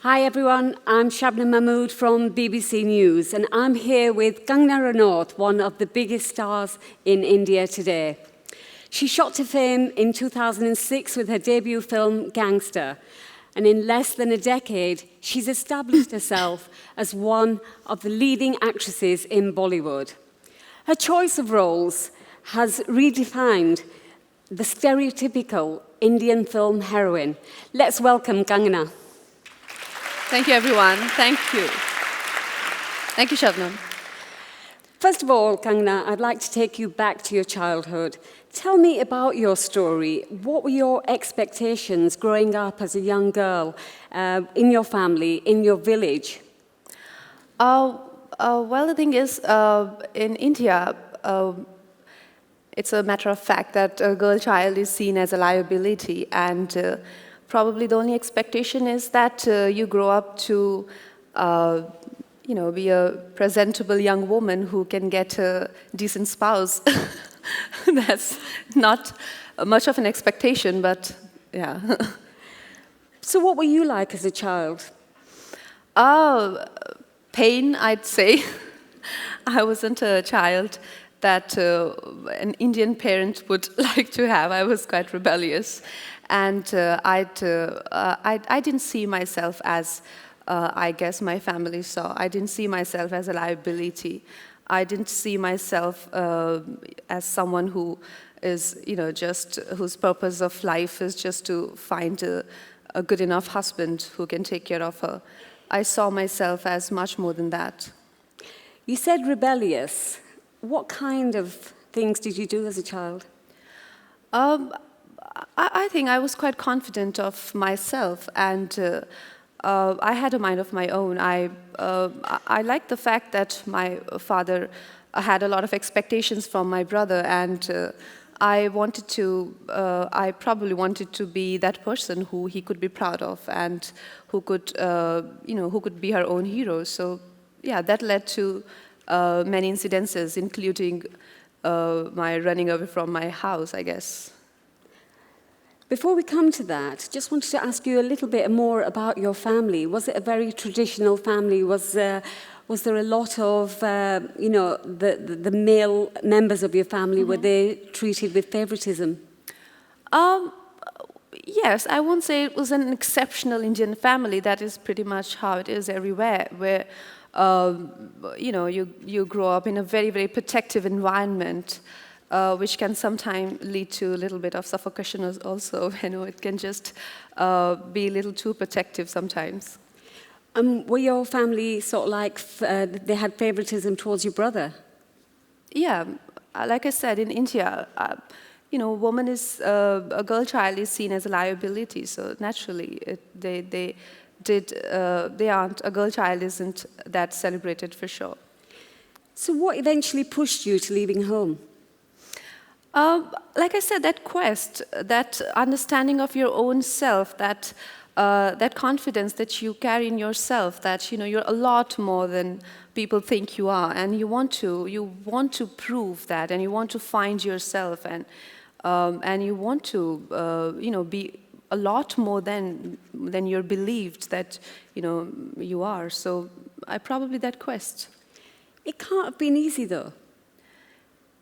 Hi everyone, I'm Shabnam Mahmood from BBC News and I'm here with Kangana Ranaut, one of the biggest stars in India today. She shot to fame in 2006 with her debut film Gangster, and in less than a decade she's established herself as one of the leading actresses in Bollywood. Her choice of roles has redefined the stereotypical Indian film heroine. Let's welcome Kangana. Thank you, everyone. Thank you. Thank you, Shabnam. First of all, Kangana, I'd like to take you back to your childhood. Tell me about your story. What were your expectations growing up as a young girl in your family, in your village? Well, the thing is, in India, it's a matter of fact that a girl child is seen as a liability, and probably the only expectation is that you grow up to, be a presentable young woman who can get a decent spouse. That's not much of an expectation, but yeah. So what were you like as a child? Pain, I'd say. I wasn't a child that an Indian parent would like to have. I was quite rebellious. And I didn't see myself as, I guess my family saw. I didn't see myself as a liability. I didn't see myself as someone who is, whose purpose of life is just to find a good enough husband who can take care of her. I saw myself as much more than that. You said rebellious. What kind of things did you do as a child? I think I was quite confident of myself, and I had a mind of my own. I liked the fact that my father had a lot of expectations from my brother, and I probably wanted to be that person who he could be proud of, and who could be her own hero. So, yeah, that led to many incidences, including my running away from my house, I guess. Before we come to that, just wanted to ask you a little bit more about your family. Was it a very traditional family? Was there a lot of, the male members of your family, were they treated with favoritism? Yes, I won't say it was an exceptional Indian family. That is pretty much how it is everywhere, where, you grow up in a very, very protective environment. Which can sometimes lead to a little bit of suffocation also. It can just be a little too protective sometimes. Were your family sort of like, they had favoritism towards your brother? Yeah, like I said, in India, a girl child is seen as a liability, so naturally a girl child isn't that celebrated for sure. So what eventually pushed you to leaving home? Like I said, that quest, that understanding of your own self, that confidence that you carry in yourself, that you're a lot more than people think you are, and you want to prove that, and you want to find yourself, and you want to be a lot more than you're believed that you are. So probably that quest. It can't have been easy though.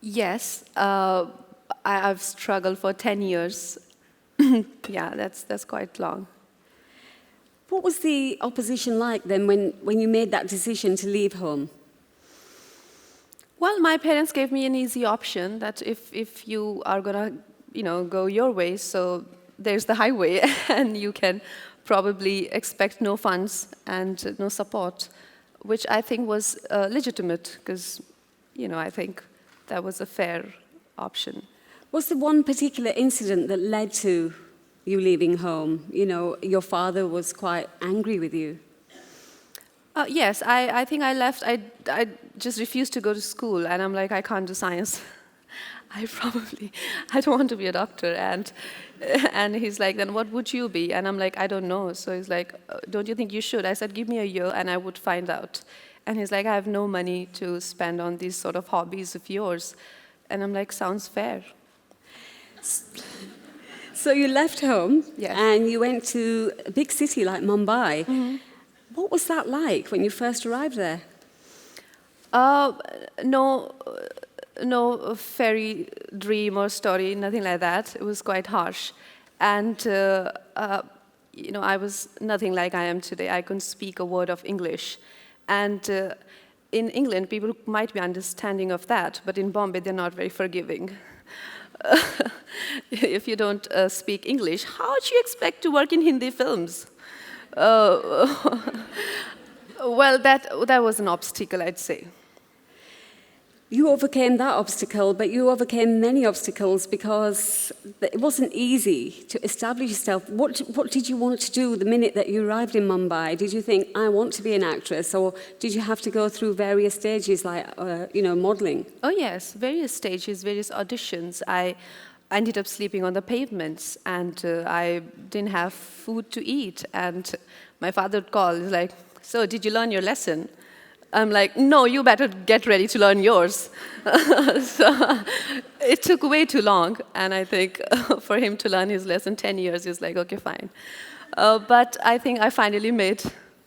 Yes, I've struggled for 10 years. Yeah, that's quite long. What was the opposition like then when you made that decision to leave home? Well, my parents gave me an easy option that if you are gonna, go your way, so there's the highway, and you can probably expect no funds and no support, which I think was legitimate, because, I think that was a fair option. Was there one particular incident that led to you leaving home? Your father was quite angry with you. Yes, I think I left. I just refused to go to school, and I'm like, I can't do science. I don't want to be a doctor. And he's like, then what would you be? And I'm like, I don't know. So he's like, don't you think you should? I said, give me a year and I would find out. And he's like, I have no money to spend on these sort of hobbies of yours. And I'm like, sounds fair. So you left home, yes, and you went to a big city like Mumbai. Mm-hmm. What was that like when you first arrived there? No, no fairy dream or story, nothing like that. It was quite harsh. And, I was nothing like I am today. I couldn't speak a word of English. And in England, people might be understanding of that, but in Bombay, they're not very forgiving. If you don't speak English, how do you expect to work in Hindi films? Well, that was an obstacle, I'd say. You overcame that obstacle, but you overcame many obstacles because it wasn't easy to establish yourself. What did you want to do the minute that you arrived in Mumbai? Did you think, I want to be an actress? Or did you have to go through various stages like, modeling? Oh, yes, various stages, various auditions. I ended up sleeping on the pavements, and I didn't have food to eat. And my father would call, he's like, so did you learn your lesson? I'm like, no, you better get ready to learn yours. So it took way too long, and I think for him to learn his lesson, 10 years, he was like, okay, fine. But I think I finally made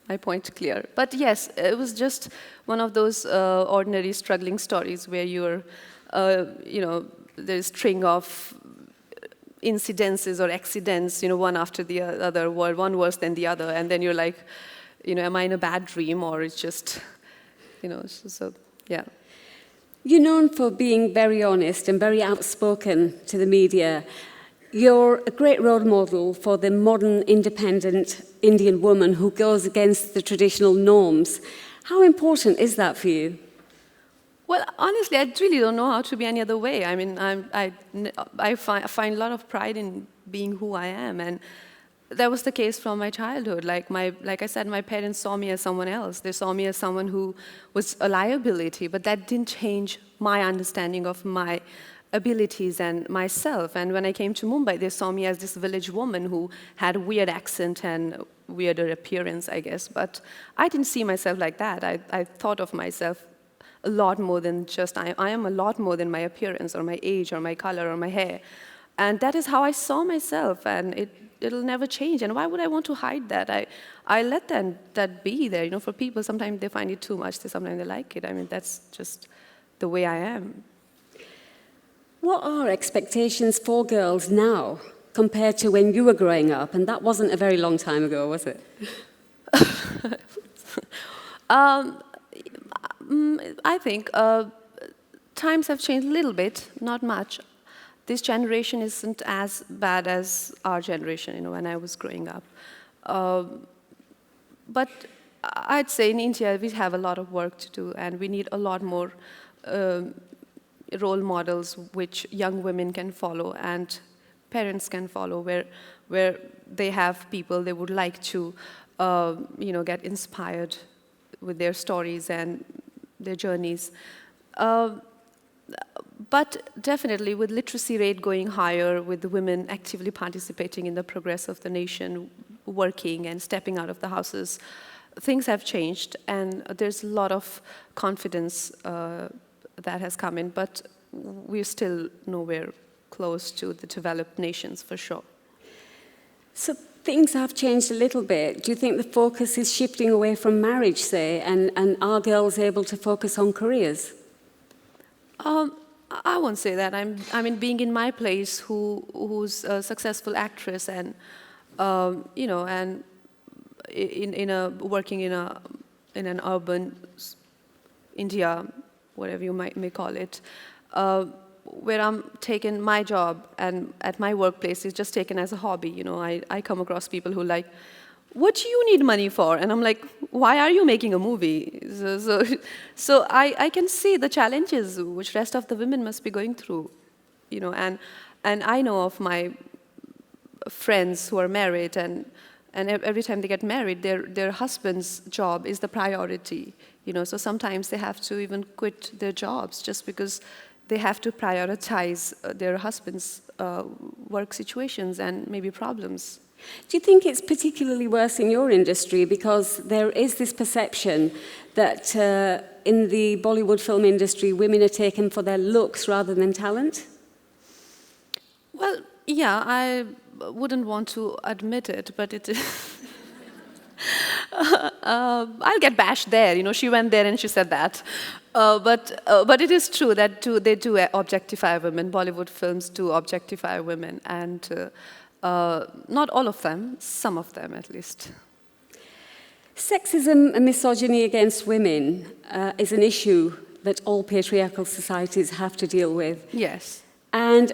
my point clear. But yes, it was just one of those ordinary struggling stories where you're, there's a string of incidences or accidents, one after the other, one worse than the other, and then you're like, am I in a bad dream, or it's just... so yeah. You're known for being very honest and very outspoken to the media. You're a great role model for the modern, independent Indian woman who goes against the traditional norms. How important is that for you? Well, honestly, I really don't know how to be any other way. I mean, I find a lot of pride in being who I am, and that was the case from my childhood. Like I said, my parents saw me as someone else. They saw me as someone who was a liability, but that didn't change my understanding of my abilities and myself. And when I came to Mumbai, they saw me as this village woman who had a weird accent and weirder appearance, I guess. But I didn't see myself like that. I thought of myself a lot more than just, I am a lot more than my appearance or my age or my color or my hair. And that is how I saw myself, and it'll never change. And why would I want to hide that? I let that be there. For people, sometimes they find it too much, sometimes they like it. I mean, that's just the way I am. What are expectations for girls now compared to when you were growing up? And that wasn't a very long time ago, was it? I think times have changed a little bit, not much. This generation isn't as bad as our generation, when I was growing up. But I'd say in India, we have a lot of work to do, and we need a lot more role models which young women can follow and parents can follow, where they have people they would like to, get inspired with their stories and their journeys. But definitely, with literacy rate going higher, with the women actively participating in the progress of the nation, working and stepping out of the houses, things have changed, and there's a lot of confidence that has come in, but we're still nowhere close to the developed nations, for sure. So things have changed a little bit. Do you think the focus is shifting away from marriage, say, and are girls able to focus on careers? I won't say that. I mean, being in my place, who's a successful actress, and and working in an urban India, whatever you may call it, where I'm taking my job and at my workplace is just taken as a hobby. I come across people who like, what do you need money for? And I'm like, why are you making a movie? So I can see the challenges which rest of the women must be going through, and I know of my friends who are married, and every time they get married, their husband's job is the priority, so sometimes they have to even quit their jobs just because they have to prioritize their husband's work situations and maybe problems. Do you think it's particularly worse in your industry because there is this perception that in the Bollywood film industry, women are taken for their looks rather than talent? Well, yeah, I wouldn't want to admit it, but it is. I'll get bashed there. You know, she went there and she said that. But it is true that they do objectify women. Bollywood films do objectify women, and not all of them, some of them at least. Sexism and misogyny against women is an issue that all patriarchal societies have to deal with. Yes. And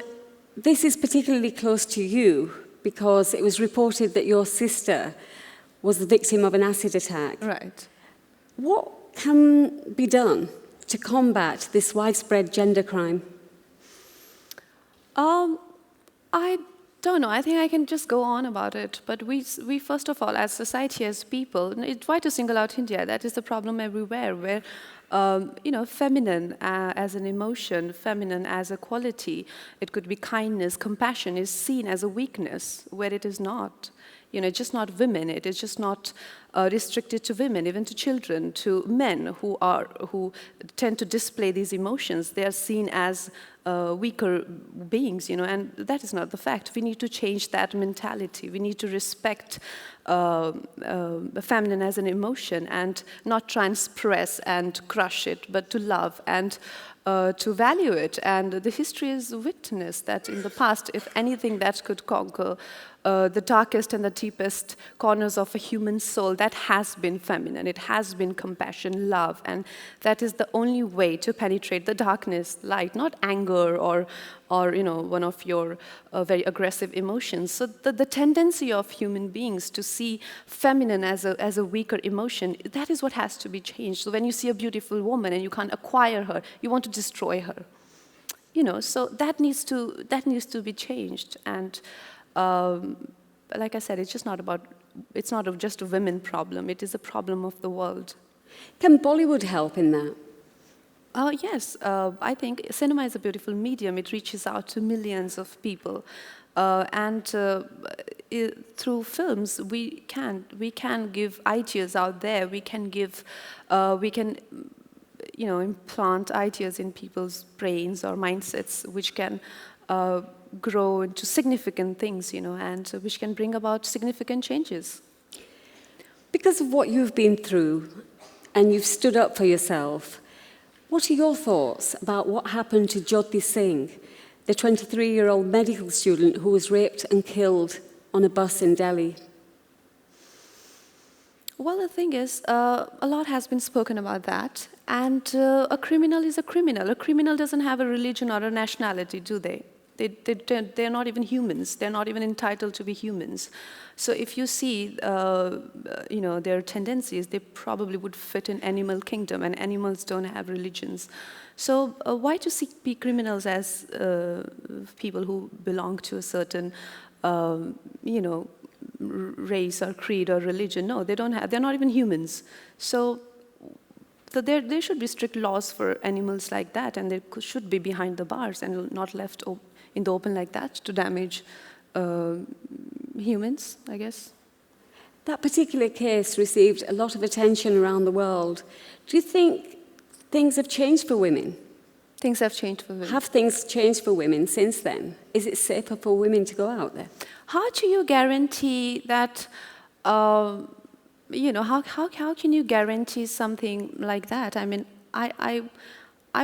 this is particularly close to you because it was reported that your sister was the victim of an acid attack. Right. What can be done to combat this widespread gender crime? I don't know. I think I can just go on about it. But we first of all, as society, as people, try to single out India. That is the problem everywhere, where feminine as an emotion, feminine as a quality, it could be kindness, compassion, is seen as a weakness, where it is not. You know, just not women. It is just not restricted to women, even to children, to men who tend to display these emotions. They are seen as weaker beings, you know, and that is not the fact. We need to change that mentality. We need to respect feminine as an emotion and not try and suppress and crush it, but to love and to value it. And the history is witness that in the past, if anything that could conquer the darkest and the deepest corners of a human soul, that has been feminine. It has been compassion, love, and that is the only way to penetrate the darkness, light, not anger or one of your very aggressive emotions. So the tendency of human beings to see feminine as a weaker emotion, that is what has to be changed. So when you see a beautiful woman and you can't acquire her, you want to destroy her. You know, so that needs to be changed. And like I said, it's not just a women problem. It is a problem of the world. Can Bollywood help in that? Yes, I think cinema is a beautiful medium. It reaches out to millions of people. Through films, we can give ideas out there. We can implant ideas in people's brains or mindsets, which can grow into significant things, you know, and which can bring about significant changes. Because of what you've been through, and you've stood up for yourself, what are your thoughts about what happened to Jyoti Singh, the 23-year-old medical student who was raped and killed on a bus in Delhi? Well, the thing is, a lot has been spoken about that, and a criminal is a criminal. A criminal doesn't have a religion or a nationality, do they? They're not even humans. They're not even entitled to be humans. So if you see, their tendencies, they probably would fit in animal kingdom, and animals don't have religions. So why to see criminals as people who belong to a certain, race or creed or religion? No, they don't have. They're not even humans. So there should be strict laws for animals like that, and they should be behind the bars and not left in the open like that to damage humans, I guess. That particular case received a lot of attention around the world. Do you think things have changed for women? Things have changed for women. Have things changed for women since then? Is it safer for women to go out there? How do you guarantee that, how can you guarantee something like that? I mean, I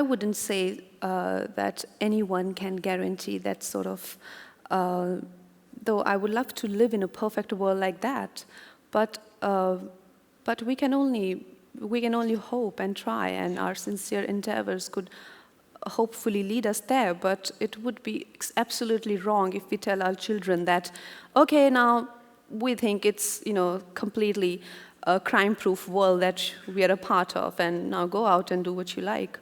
wouldn't say that anyone can guarantee that sort of, though I would love to live in a perfect world like that, but we can only hope and try, and our sincere endeavors could hopefully lead us there. But it would be absolutely wrong if we tell our children that, okay, now we think it's completely a crime-proof world that we are a part of, and now go out and do what you like.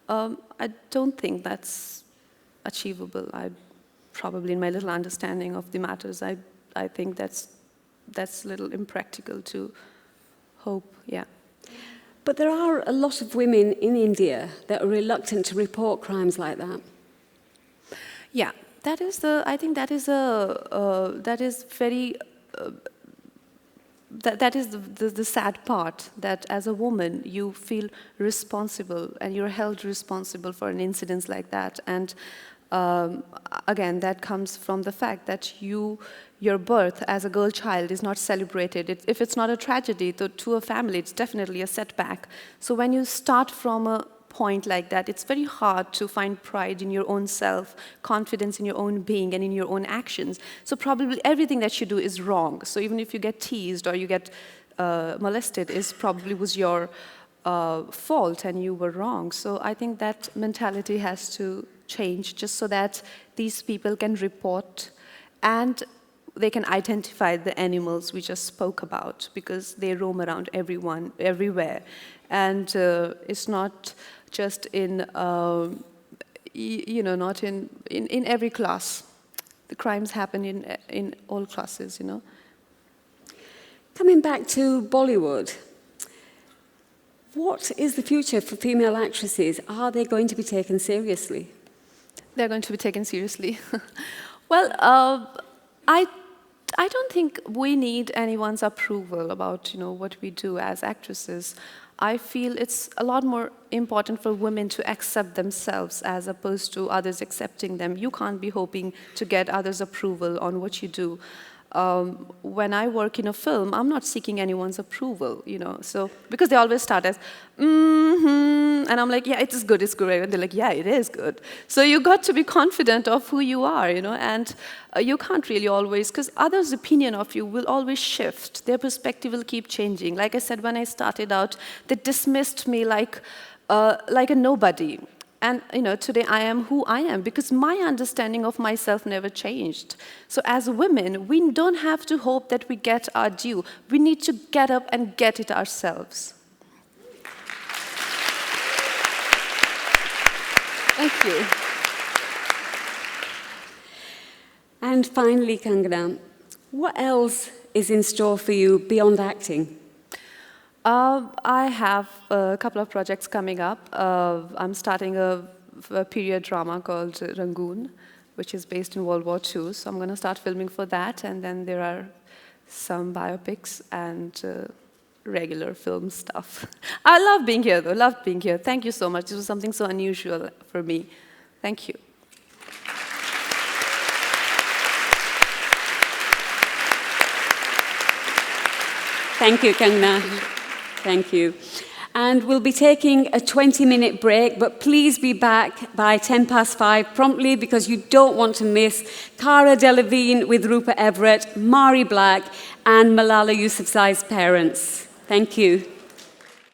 I don't think that's achievable. Probably in my little understanding of the matters, I think that's a little impractical to hope, yeah. But there are a lot of women in India that are reluctant to report crimes like that. Yeah, I think that is the sad part, that as a woman you feel responsible and you're held responsible for an incident like that, and um, again, that comes from the fact that your birth as a girl child is not celebrated. If it's not a tragedy, to a family, it's definitely a setback. So when you start from a point like that, it's very hard to find pride in your own self, confidence in your own being and in your own actions. So probably everything that you do is wrong. So even if you get teased or you get molested, was your fault and you were wrong. So I think that mentality has to change just so that these people can report and they can identify the animals we just spoke about, because they roam around everywhere. And it's not just in, not in every class. The crimes happen in all classes, Coming back to Bollywood, what is the future for female actresses? Are they going to be taken seriously? They're going to be taken seriously. Well, I don't think we need anyone's approval about what we do as actresses. I feel it's a lot more important for women to accept themselves as opposed to others accepting them. You can't be hoping to get others' approval on what you do. When I work in a film, I'm not seeking anyone's approval, So because they always start as, and I'm like, yeah, it is good, it's great. And they're like, yeah, it is good. So you got to be confident of who you are, and you can't really always, because others' opinion of you will always shift. Their perspective will keep changing. Like I said, when I started out, they dismissed me like a nobody. And today I am who I am because my understanding of myself never changed. So as women, we don't have to hope that we get our due. We need to get up and get it ourselves. Thank you. And finally, Kangana, what else is in store for you beyond acting? I have a couple of projects coming up. I'm starting a period drama called Rangoon, which is based in World War II. So I'm going to start filming for that. And then there are some biopics and regular film stuff. I love being here, though. Loved being here. Thank you so much. This was something so unusual for me. Thank you. Thank you, Kangana. Thank you. And we'll be taking a 20-minute break, but please be back by 5:10 promptly because you don't want to miss Cara Delevingne with Rupert Everett, Mari Black, and Malala Yousafzai's parents. Thank you.